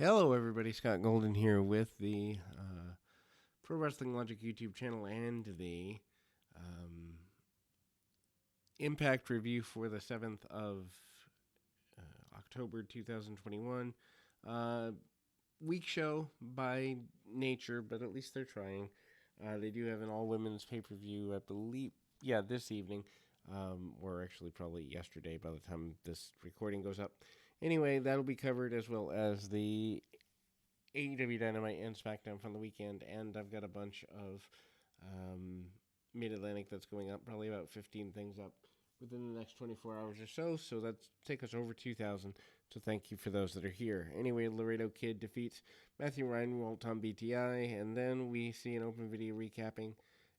Hello, everybody. Scott Golden here with the Pro Wrestling Logic YouTube channel and the um, Impact review for the 7th of October 2021. Uh, Weak show by nature, but at least they're trying. They do have an all women's pay per view, I believe, this evening, or actually probably yesterday by the time this recording goes up. Anyway, that'll be covered as well as the AEW Dynamite and SmackDown from the weekend, and I've got a bunch of Mid Atlantic that's going up, probably about 15 things up within the next 24 hours or so. So that's take us over 2,000. So thank you for those that are here. Anyway, Laredo Kid defeats Matthew Reinwald on BTI, and then we see an open video recapping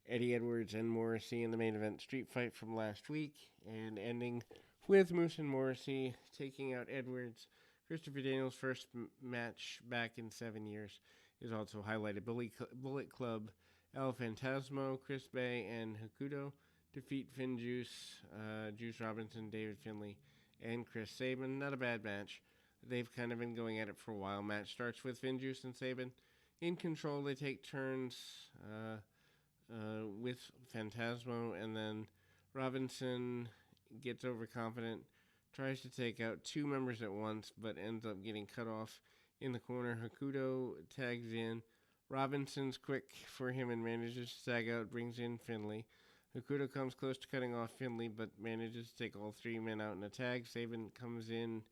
Eddie Edwards and Morrissey in the main event street fight from last week, and ending with Moose and Morrissey taking out Edwards. Christopher Daniels' first match back in 7 years is also highlighted. Bullet Club, El Fantasmo, Chris Bay, and Hakuto defeat Finn Juice, Juice Robinson, David Finlay, and Chris Sabin. Not a bad match. They've kind of been going at it for a while. Match starts with Finn Juice and Sabin in control. They take turns with Fantasmo, and then Robinson gets overconfident, tries to take out two members at once, but ends up getting cut off in the corner. Hakuto tags in. Robinson's quick for him and manages to tag out, brings in Finlay. Hakuto comes close to cutting off Finlay, but manages to take all three men out in a tag. Sabin comes in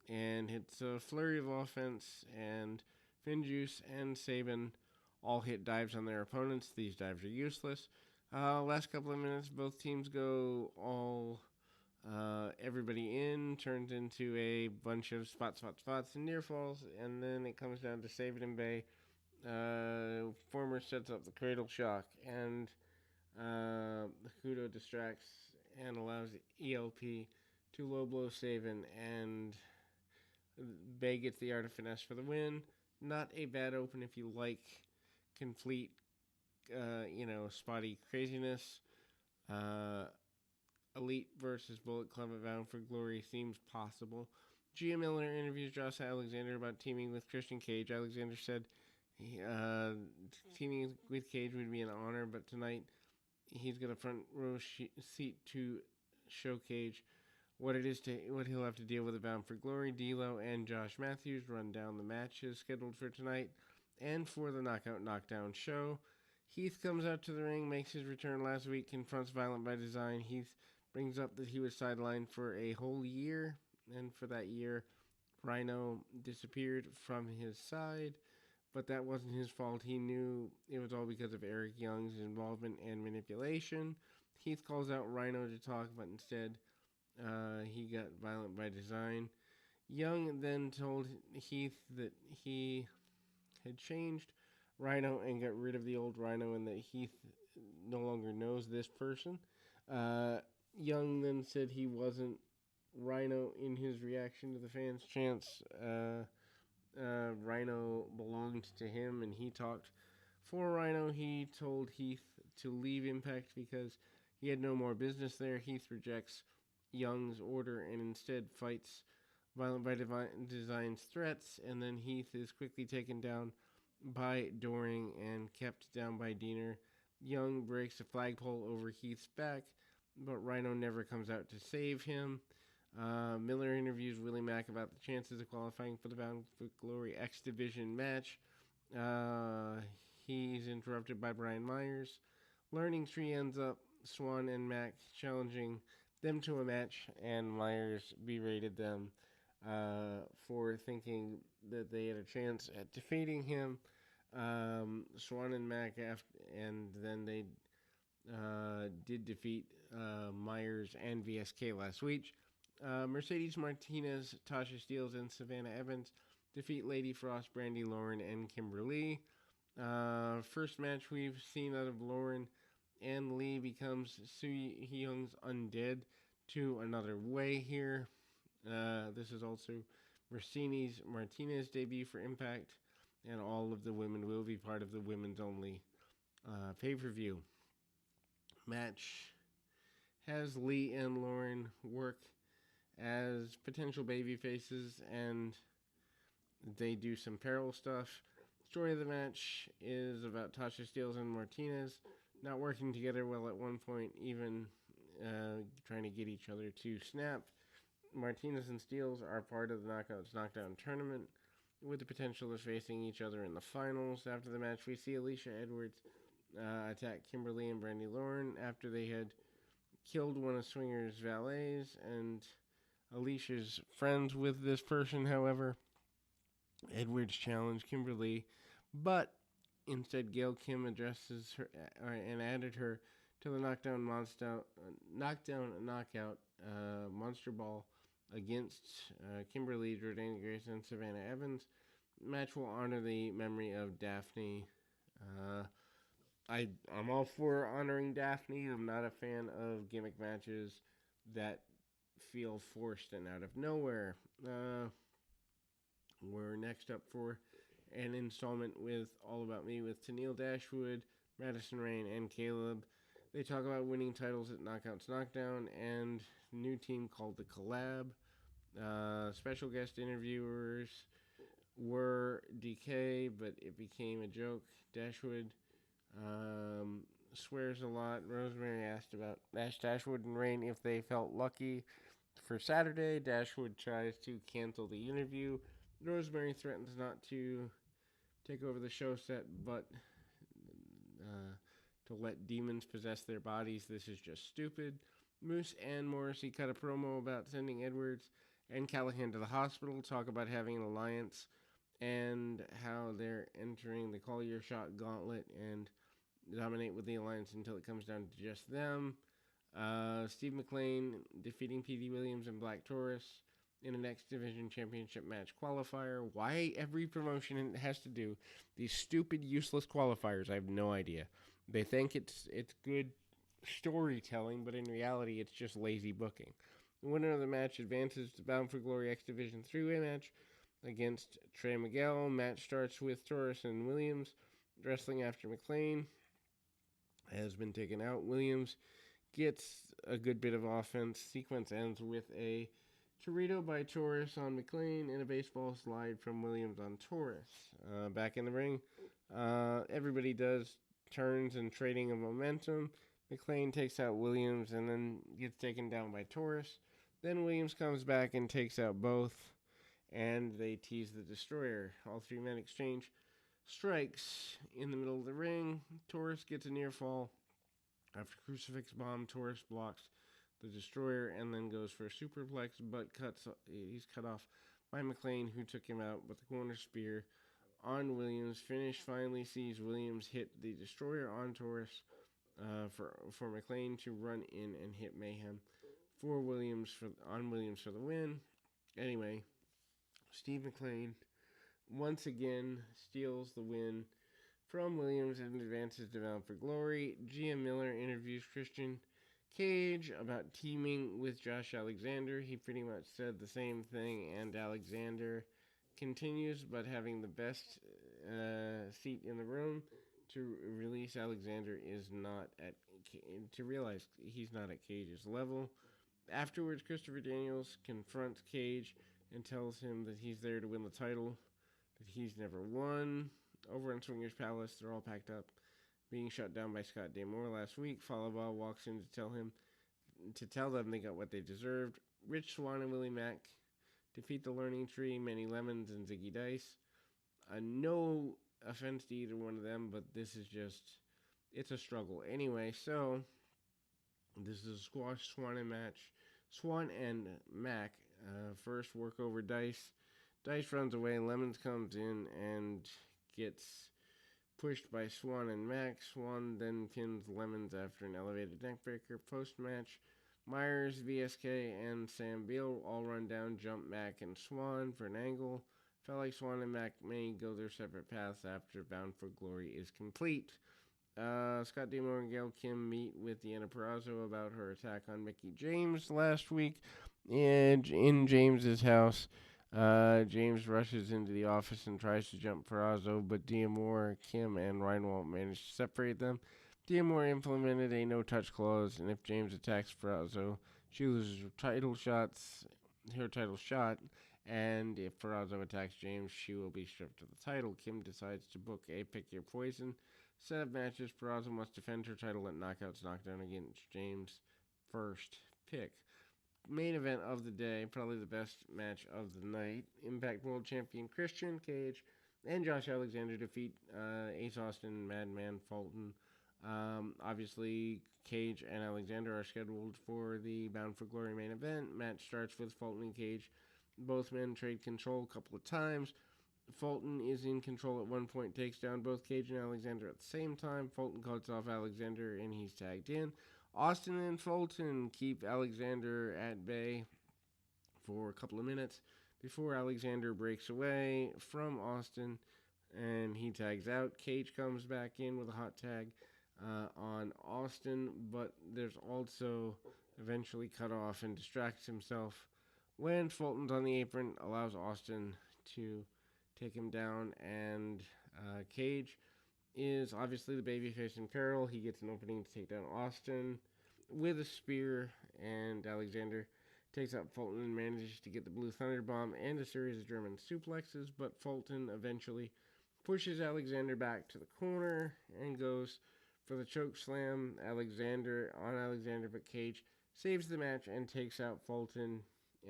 and hits a flurry of offense, and Finjuice and Sabin all hit dives on their opponents. These dives are useless. Last couple of minutes, both teams go all everybody in, turns into a bunch of spots, and near falls, and then it comes down to Sabin and Bay. Former sets up the Cradle Shock, and Hakuto distracts and allows ELP to low blow Sabin, and Bay gets the Art of Finesse for the win. Not a bad open if you like complete, spotty craziness. Elite versus Bullet Club at Bound for Glory seems possible. Gia Miller interviews Josh Alexander about teaming with Christian Cage. Alexander said teaming with Cage would be an honor, but tonight he's got a front row seat to show Cage what he'll have to deal with at Bound for Glory. D'Lo and Josh Matthews run down the matches scheduled for tonight and for the Knockout Knockdown show. Heath comes out to the ring, makes his return last week, confronts Violent by Design. Heath brings up that he was sidelined for a whole year, and for that year, Rhino disappeared from his side, but that wasn't his fault. He knew it was all because of Eric Young's involvement and manipulation. Heath calls out Rhino to talk, but instead he got Violent by Design. Young then told Heath that he had changed Rhino and got rid of the old Rhino, and that Heath no longer knows this person. Young then said he wasn't Rhino in his reaction to the fans' chants. Rhino belonged to him, and he talked for Rhino. He told Heath to leave Impact because he had no more business there. Heath rejects Young's order and instead fights Violent by Design's threats, and then Heath is quickly taken down by Doring and kept down by Diener. Young breaks a flagpole over Heath's back, but Rhino never comes out to save him. Miller interviews Willie Mack about the chances of qualifying for the Bound for Glory X Division match. He's interrupted by Brian Myers. Learning Tree ends up Swan and Mack challenging them to a match, and Myers berated them for thinking that they had a chance at defeating him. Swan and Mack, and then they did defeat Myers and VSK last week. Mercedes Martinez, Tasha Steelz, and Savannah Evans defeat Lady Frost, Brandy Lauren, and Kimberly. First match we've seen out of Lauren, and Lee becomes Su Hyung's undead to another way here. This is also Mercedes Martinez debut for Impact, and all of the women will be part of the women's only pay-per-view. Match has Lee and Lauren work as potential baby faces, and They do some peril stuff. Story of the match is about Tasha Steelz and Martinez not working together well at one point, even trying to get each other to snap. Martinez and Steelz are part of the Knockouts Knockdown tournament with the potential of facing each other in the finals. After the match, we see Alicia Edwards attack Kimberly and Brandy Lauren after they had killed one of Swinger's valets, and Alicia's friends with this person, however. Edwards challenged Kimberly, but instead Gail Kim addresses her and added her to the knockout monster ball against Kimberly, Jordana Grace, and Savannah Evans. Match will honor the memory of Daphne. I'm all for honoring Daphne. I'm not a fan of gimmick matches that feel forced and out of nowhere. We're next up for an installment with All About Me with Tennille Dashwood, Madison Rayne, and Caleb. They talk about winning titles at Knockouts Knockdown and new team called The Collab. Special guest interviewers were DK, but it became a joke. Dashwood swears a lot. Rosemary asked Dashwood and Rayne if they felt lucky for Saturday. Dashwood tries to cancel the interview. Rosemary threatens not to take over the show set, but to let demons possess their bodies. This is just stupid. Moose and Morrissey cut a promo about sending Edwards and Callahan to the hospital, talk about having an alliance, and how they're entering the Call Your Shot gauntlet and dominate with the alliance until it comes down to just them. Steve McLean defeating P.D. Williams and Black Taurus in an X Division Championship match qualifier. Why every promotion has to do these stupid, useless qualifiers, I have no idea. They think it's good storytelling, but in reality, it's just lazy booking. The winner of the match advances to Bound for Glory X Division 3-way match against Trey Miguel. Match starts with Taurus and Williams wrestling after McLean has been taken out. Williams gets a good bit of offense. Sequence ends with a Torito by Taurus on McLean and a baseball slide from Williams on Taurus. Back in the ring, everybody does turns and trading of momentum. McLean takes out Williams and then gets taken down by Taurus. Then Williams comes back and takes out both, and they tease the Destroyer. All three men exchange strikes in the middle of the ring. Taurus gets a near fall. After Crucifix Bomb, Taurus blocks the Destroyer and then goes for a superplex, but he's cut off by McLean, who took him out with the corner spear on Williams. Finish finally sees Williams hit the Destroyer on Taurus for McLean to run in and hit Mayhem on Williams for the win. Anyway, Steve McLean once again steals the win from Williams and advances to Bound for Glory. Gia Miller interviews Christian Cage about teaming with Josh Alexander. He pretty much said the same thing, and Alexander continues, but having the best seat in the room to release Alexander to realize he's not at Cage's level. Afterwards, Christopher Daniels confronts Cage and tells him that he's there to win the title that he's never won. Over in Swingers Palace, they're all packed up, being shut down by Scott D'Amore last week. Falaba walks in to tell them they got what they deserved. Rich Swann and Willie Mack defeat the Learning Tree, Manny Lemons, and Ziggy Dice. No offense to either one of them, but this is it's a struggle. Anyway, so this is a squash Swann match. Swann and Mack first work over Dice. Dice runs away. Lemons comes in and gets pushed by Swann and Mack. Swann then pins Lemons after an elevated neckbreaker. Post-match, Myers, VSK, and Sam Beal all run down, jump Mack and Swann for an angle. Felt like Swann and Mack may go their separate paths after Bound for Glory is complete. Scott D'Amore and Gail Kim meet with Deanna Purrazzo about her attack on Mickie James last week. And in James's house, James rushes into the office and tries to jump Purrazzo, but D'Amore, Kim, and Reinwald manage to separate them. D'Amore implemented a no-touch clause, and if James attacks Purrazzo, she loses her title shot, And if Purrazzo attacks James, she will be stripped of the title. Kim decides to book a Pick Your Poison set of matches. Purrazzo must defend her title at Knockouts Knockdown against James' first pick. Main event of the day, probably the best match of the night. Impact World Champion Christian Cage and Josh Alexander defeat Ace Austin, Madman Fulton. Obviously, Cage and Alexander are scheduled for the Bound for Glory main event. Match starts with Fulton and Cage. Both men trade control a couple of times. Fulton is in control at one point, takes down both Cage and Alexander at the same time. Fulton cuts off Alexander and he's tagged in. Austin and Fulton keep Alexander at bay for a couple of minutes before Alexander breaks away from Austin and he tags out. Cage comes back in with a hot tag on Austin, but there's also eventually cut off and distracts himself when Fulton's on the apron, allows Austin to take him down, and Cage is obviously the babyface in peril. He gets an opening to take down Austin with a spear, and Alexander takes out Fulton and manages to get the Blue Thunder Bomb and a series of German suplexes, but Fulton eventually pushes Alexander back to the corner and goes for the choke slam on Alexander, but Cage saves the match and takes out Fulton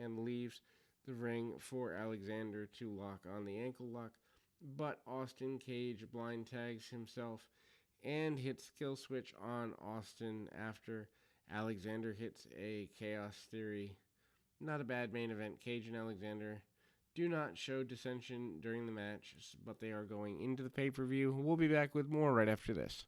and leaves the ring for Alexander to lock on the ankle lock. But Austin Cage blind tags himself and hits kill switch on Austin after Alexander hits a Chaos Theory. Not a bad main event. Cage and Alexander do not show dissension during the match, but they are going into the pay-per-view. We'll be back with more right after this.